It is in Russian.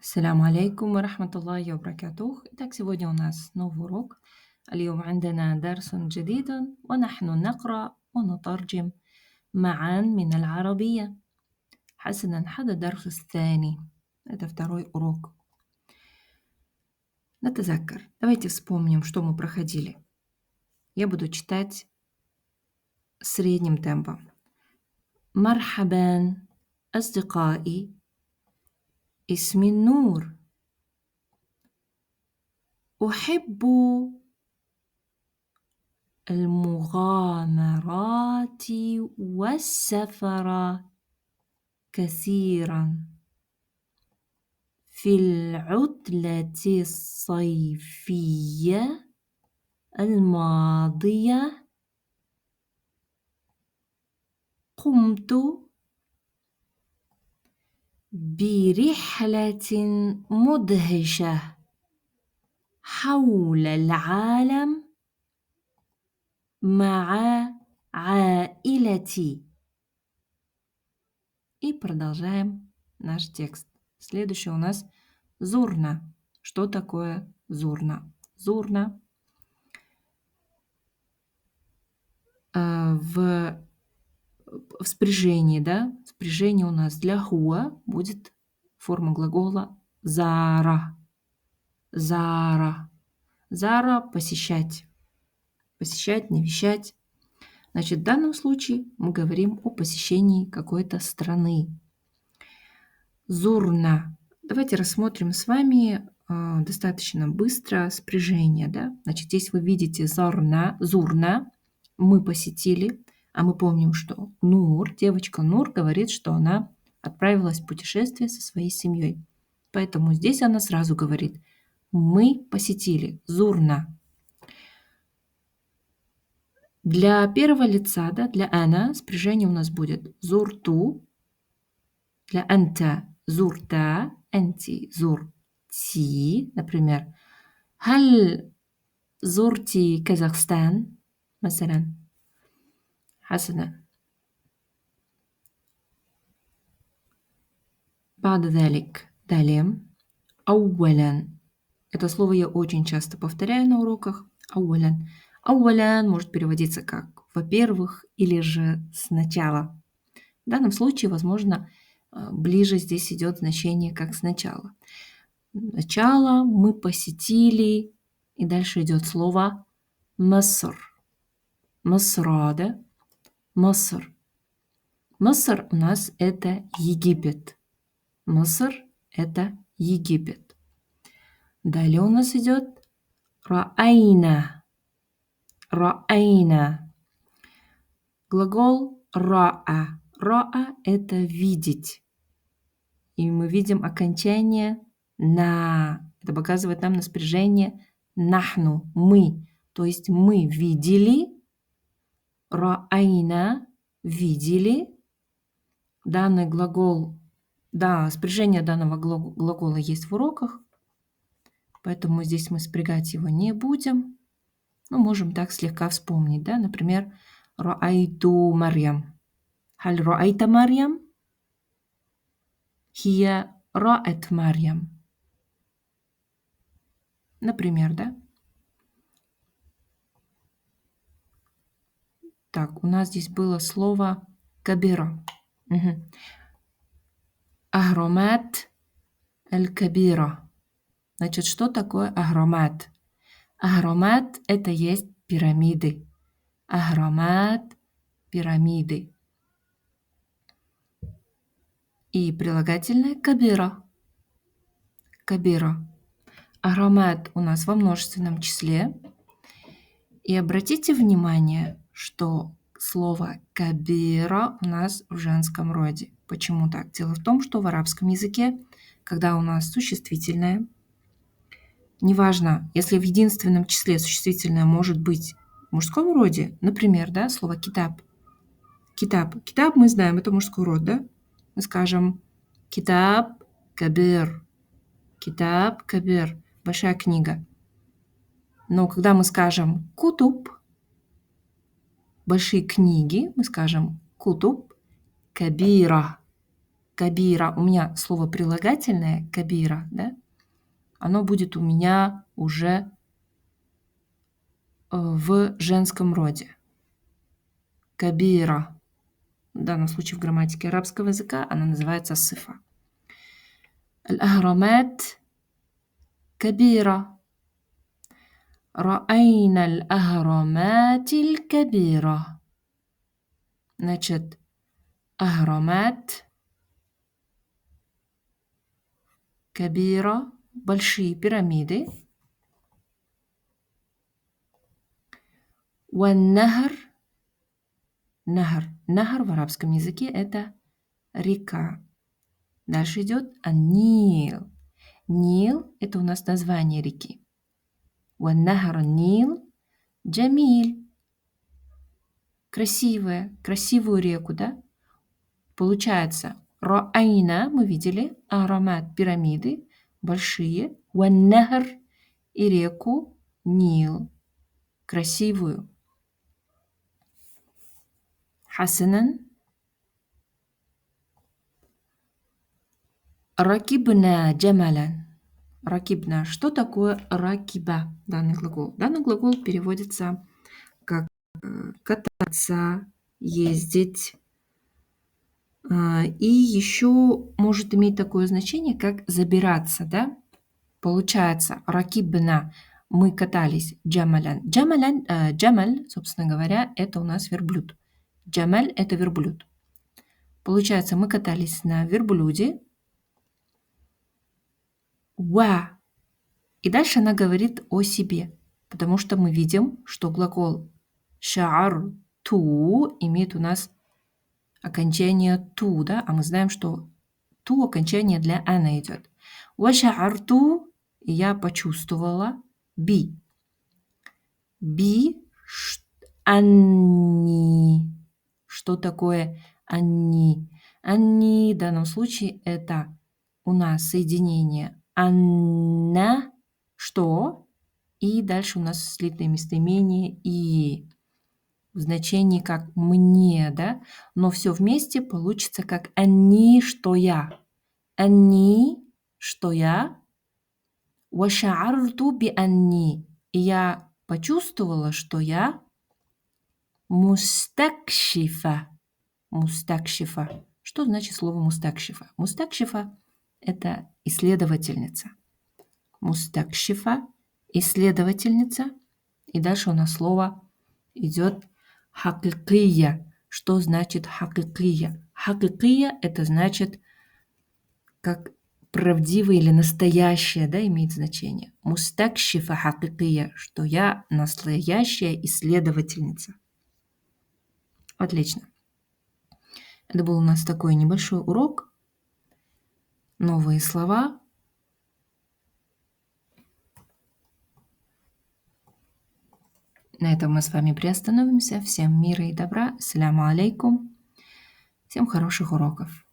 السلام عليكم ورحمة الله وبركاته. Итак, сегодня у нас новый урок. اليوم عندنا درس جديد ونحن نقرأ ونترجم معا من العربية. حسنا، هذا الدرس الثاني. Это второй урок. نتذكر. Давайте вспомним, что мы проходили. Я буду читать средним темпом. مرحبا أصدقائي، اسمي النور. أحب المغامرات والسفر كثيرا. في العطلة الصيفية الماضية قمت برحلة مدهشة حول العالم مع عائلتي. И продолжаем наш текст. Следующий у нас зурна. Что такое зурна? Зурна в спряжении, да? Спряжение у нас для хуа будет форма глагола зара. Зара. Зара – посещать. Посещать, навещать. Значит, в данном случае мы говорим о посещении какой-то страны. Зурна. Давайте рассмотрим с вами достаточно быстро спряжение. Да? Значит, здесь вы видите зурна, мы посетили, а мы помним, что Нур, девочка Нур, говорит, что она отправилась в путешествие со своей семьей. Поэтому здесь она сразу говорит: мы посетили, зурна. Для первого лица, да, для ана, спряжение у нас будет зурту. Для анта зурта, анти зурти. Например, هل زرتي كازاخستان مثلا؟ حسنا. بعد ذلك далее. أولا. Это слово я очень часто повторяю на уроках. أولا. أولا может переводиться как во-первых или же сначала. В данном случае, возможно, ближе здесь идет значение как сначала. Сначала мы посетили, и дальше идет слово Маср. Масра, да? Маср. Маср у нас это Египет. Маср это Египет. Далее у нас идет раайна. Раайна. Глагол раа. Раа это видеть. И мы видим окончание на. Это показывает нам на спряжение нахну, мы. То есть мы видели, раайна, видели. Данный глагол, да, спряжение данного глагола есть в уроках, поэтому здесь мы спрягать его не будем. Но можем так слегка вспомнить, да, например, раайту Марьям. Халь раайта Марьям? Хия раат Марьям. Например, да? Так, у нас здесь было слово кабира. Угу. Агромат аль-кабира. Значит, что такое агромат? Агромат – это есть пирамиды. Агромат – пирамиды. И прилагательное кабира. Кабира. Агромат у нас во множественном числе. И обратите внимание, что слово кабира у нас в женском роде. Почему так? Дело в том, что в арабском языке, когда у нас существительное, неважно, если в единственном числе существительное может быть в мужском роде, например, да, слово китаб. Китаб. Китаб мы знаем, это мужской род, да? Мы скажем китаб кабир. Китаб кабир. Большая книга. Но когда мы скажем кутуб, большие книги, мы скажем кутуб кабира. кабира. У меня слово прилагательное кабира, да? Оно будет у меня уже в женском роде. Кабира. В данном случае в грамматике арабского языка она называется сифа. Аль-ахрамат кабира. رأينا الأهرامات الكبيرة. Значит, ахрамат, кабира, большие пирамиды. Ван-нахр, нахр. Нахр в арабском языке это река. Дальше идет ан-Нил. Нил это у нас название реки. Ван-нахр Нил джамиль. Красивая, красивую реку, да? Получается, раайна мы видели, аромат пирамиды, большие, ван-нахр и реку Нил, красивую. Хасанан. Ракибна джамалян. Ракибна. Что такое ракиба? Данный глагол. Данный глагол переводится как кататься, ездить. И еще может иметь такое значение, как забираться, да? Получается, ракибна. Мы катались. Джамалян. Джамаль, собственно говоря, это у нас верблюд. Джамаль – это верблюд. Получается, мы катались на верблюде. Ва. И дальше она говорит о себе, потому что мы видим, что глагол шаар ту имеет у нас окончание ту, да, а мы знаем, что ту окончание для ана идет. Ва шаарту, и я почувствовала, би. Би, анни. Что такое анни? Анни в данном случае это у нас соединение анна, что, и дальше у нас слитное местоимение и в значении как мне, да, но все вместе получится как анни, что я. Анни, что я. Вашаарту би анни. И я почувствовала, что я мустакшифа. Мустакшифа. Что значит слово мустакшифа? Мустакшифа – это исследовательница. Мустакшифа – исследовательница. И дальше у нас слово идет хакикия. Что значит хакикия? Хакикия – это значит как правдивое или настоящее, да, имеет значение. Мустакшифа хакикия, что я настоящая исследовательница. Отлично. Это был у нас такой небольшой урок. Новые слова. На этом мы с вами приостановимся. Всем мира и добра. Ассаляму алейкум. Всем хороших уроков.